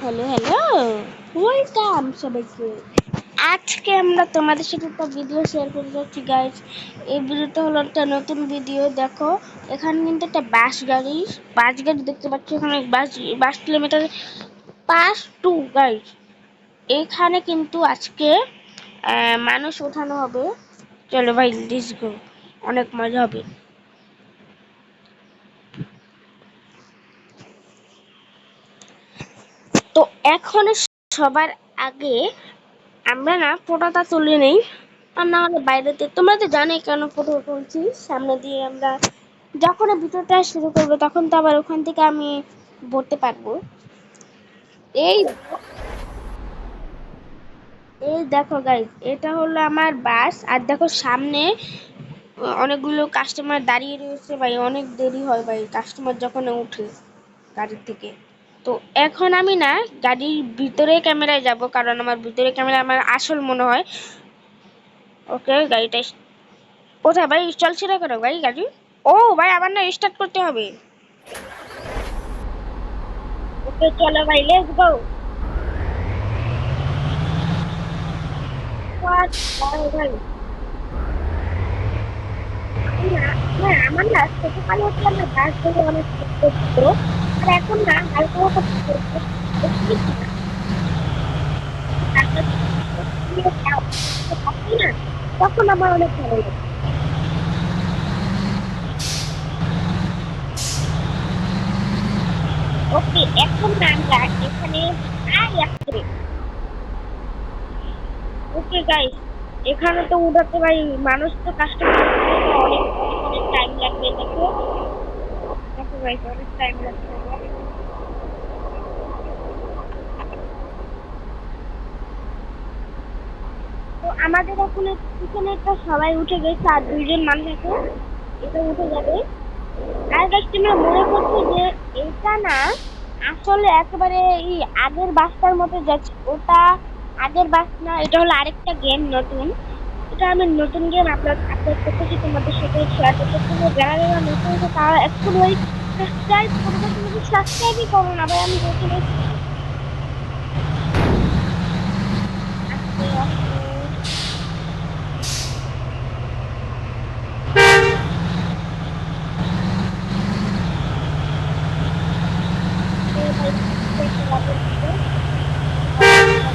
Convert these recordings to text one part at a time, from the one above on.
Hello hello, welcome সবাইকে। আজকে আমরা তোমাদের সাথে একটা ভিডিও শেয়ার করতে যাচ্ছি গাইস। এই ভিডিওটা হলো একটা নতুন ভিডিও। দেখো এখানে কিন্তু একটা বাস গাড়ি দেখতে পাচ্ছি। এখানে বাস কিলোমিটার পাস টু গাইস। এখানে কিন্তু আজকে মানুষ ওঠানো হবে। চলো ভাই লেটস গো, অনেক মজা হবে। তো এখন সবার আগে আমরা না ফটোটা তুলে নেই, আর না হলে বাইরেতে। তোমরা তো জানোই কেন ফটো তুলছি। সামনে দিয়ে আমরা যখন ভিডিওটা শুরু করবো তখন তো আবার ওখান থেকে আমি বলতে পারবো। এই এই দেখো গাইজ, এটা হলো আমার বাস। আর দেখো সামনে অনেকগুলো কাস্টমার দাঁড়িয়ে রয়েছে ভাই। অনেক দেরি হয় ভাই কাস্টমার যখন উঠে গাড়ির থেকে। তো এখন আমি না গাড়ির ভিতরে ক্যামেরায় যাব, কারণ আমার ভিতরে ক্যামেরা আমার আসল মনে হয়। ওকে, গাড়িটা কোথায় ভাই? চলছে না কেন ভাই গাড়ি? ও ভাই, আবার না স্টার্ট করতে হবে। ওকে চলো ভাই, লেটস গো। ভাই ভাই, আমার না ছোটকালে হচ্ছে আমার বাস ধরে অনেক করতো। আর এখন না হালকা হালকা দেখছি না। তারপর থাকি না, তখন আমার অনেক ভালো লাগে। ওকে, এখন না আমরা এখানে আসছে। ওকে গাইস, এখানে তো উঠাতে ভাই মানুষ তো কাস্টমার অনেক অনেক টাইম লাগবে। দেখো দেখো গাইস, অনেক টাইম লাগবে। তো আমাদের এখন পিছনে একটা সবাই উঠে গেছে, আর দুইজন মানুষ আছে, এটা উঠে যাবে। আর গাইস তোমরা মনে করছো যে এটা না আসলে একেবারে এই আগের বাসটার মতো যাচ্ছে। ওটা আগের বাস না, এটা হলো আরেকটা গেম নতুন। এটা আমি নতুন গেম আপলোড আপলোড করতেছি, তোমাদের সাথে শেয়ার করতেছি। যারা যারা নতুন আছে তারা একটু ওই সাবস্ক্রাইব করো। তুমি সাবস্ক্রাইবই করো না ভাই, আমি নতুন এসেছি। আস্তে আস্তে ভাই,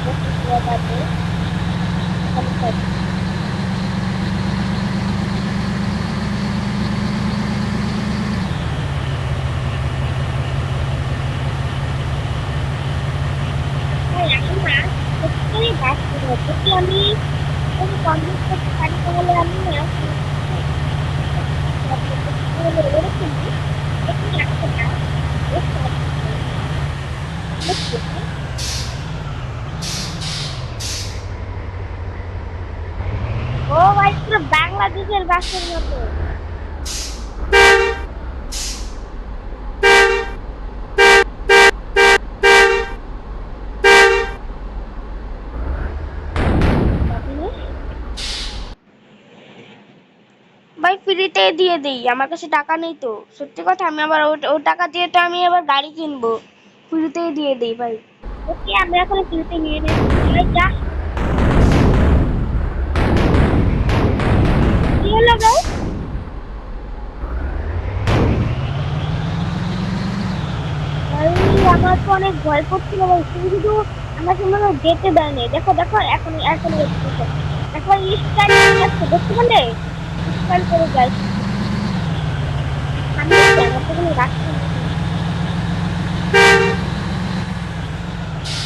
দেখতে যাবে যাবে। ভাই আমি না সত্যিই বাস করবো। যদি আমি কোনো কমপ্লিট করতে পারি তাহলে আমি না তাহলে এরকমই এখানে একটা গাছ ও ভাই, পুরো বাংলাদেশের বাসের মতো। ভাই ফ্রিতে দিয়ে দেই, আমার কাছে টাকা নেই তো। সত্যি কথা, আমি আবার ও টাকা দিয়ে তো আমি আবার গাড়ি কিনবো। ফ্রিতেই দিয়ে দেই ভাই। ওকে, আমরা এখন ফ্রিতে নিয়ে নেই ভাই। যা কি হলো ভাই? ভাই আমার তো অনেক ভয় করছিল ভাই। তুমি শুধু আমাকে মনে হয় যেতে দেয়নি। দেখো দেখো, এখন এখন এখন স্টাইল যাচ্ছে, দেখতে পেলে? স্টাইল করে যায়। আমি আমার তো কোনো রাস্তা নেই।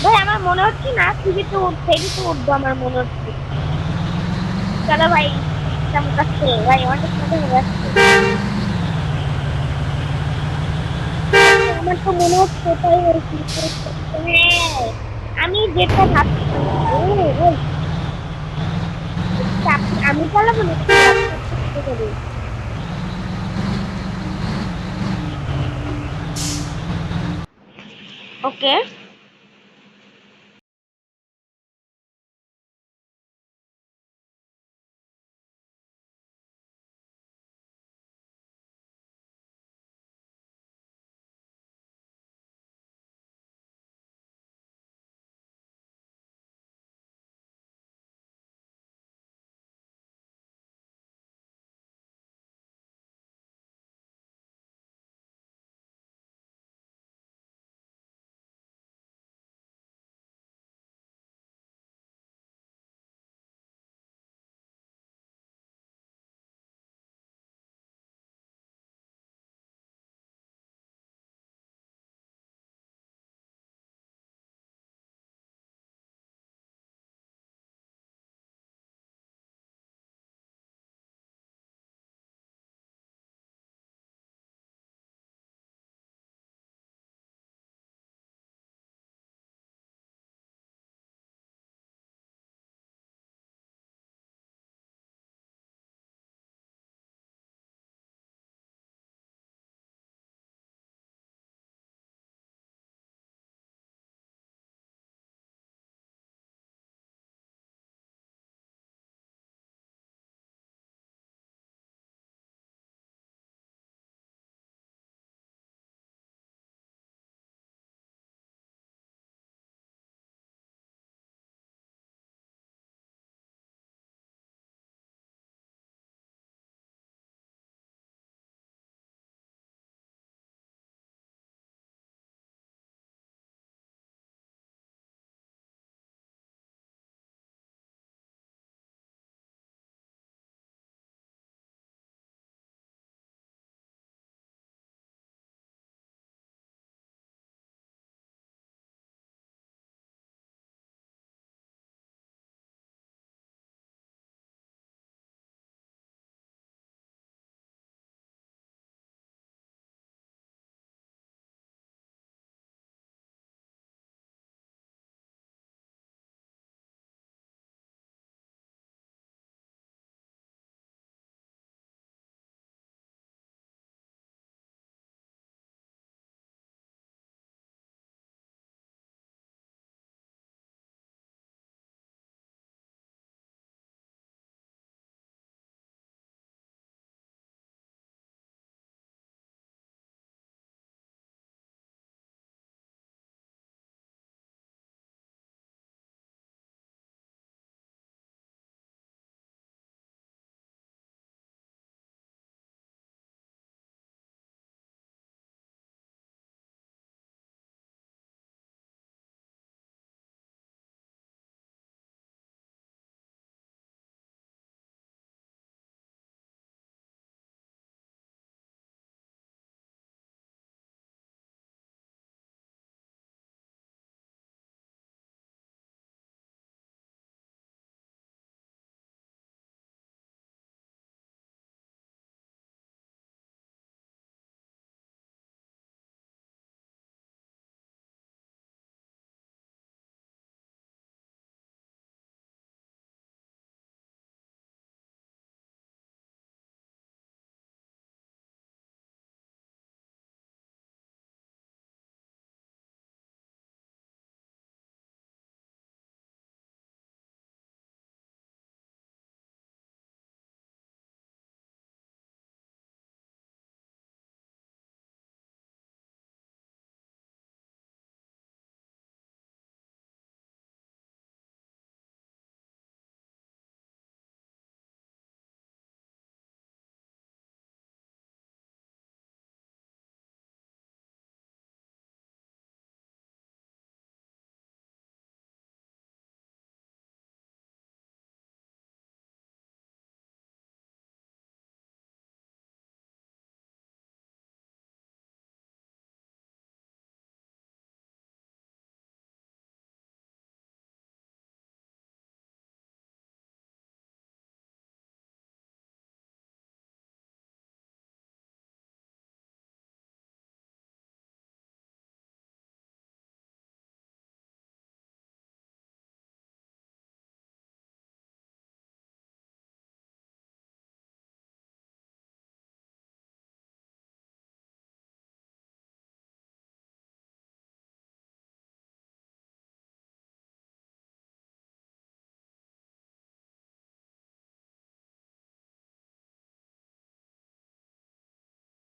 ভাই আমার মনে হচ্ছে না ফেরিতে উঠবো, আমার মনে হচ্ছে। চলো ভাই, কেমন কাছে ভাই, অনেক মজা হয়ে যাচ্ছে। আমার তো মনে হচ্ছে এটাই হয়েছে। হ্যাঁ, আমি যেটা ভাবছি। ও ওই আমি চালাবো না। ওকে,